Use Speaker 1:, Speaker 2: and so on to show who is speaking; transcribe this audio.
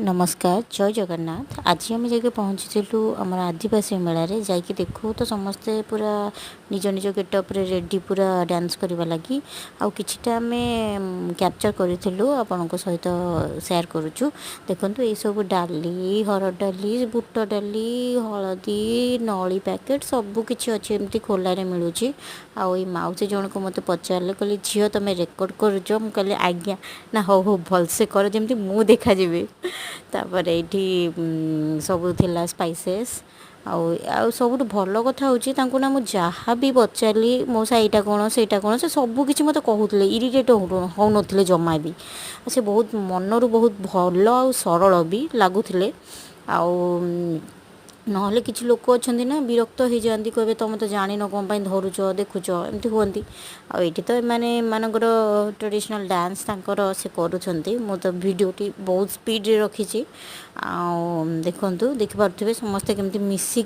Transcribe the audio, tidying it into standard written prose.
Speaker 1: नमस्कार जय जगन्नाथ। आज आम जाके पहुँचीलु आम आदिवासी मेल जाकि देखू तो समस्ते पूरा निज निज गेटअप रेडी पूरा डांस करने लगी आउ किछिटा आम कैप्चर करूँ आपण सहित सेयार करुचु। देखु ये सब डाली हरड़ डाली बुट डाली हलदी नली पैकेट सबकि अच्छे एमती खोलारे मिलूँ। आउ मौसी जन को मत पचारे कहले झील तुम रेकर्ड करुच मुझे कहले आज्ञा ना हो हो भलसे कर जमी मु देखा तापर ये सब थिला स्पाइसेस आउ सब भल कथा हूँ ना मुझे जहाँ भी पचारि मौसा यहाँ कौन से कौन से सबकि मत कहते इरीटेट हो ना जमा भी से बहुत मनरू बहुत भल आ सरल भी लगुले नहले किसी लोक अच्छा ना विरक्त हो जाती कहे तुम तो जान कौन धरुच देखुच एमती हमें आईटी तो मैंने मानकर ट्रेडिशनल डांस से करुँच मु तो भिडटी बहुत स्पीड रे रखी देखु देखिपे समस्ते केमती मिसिक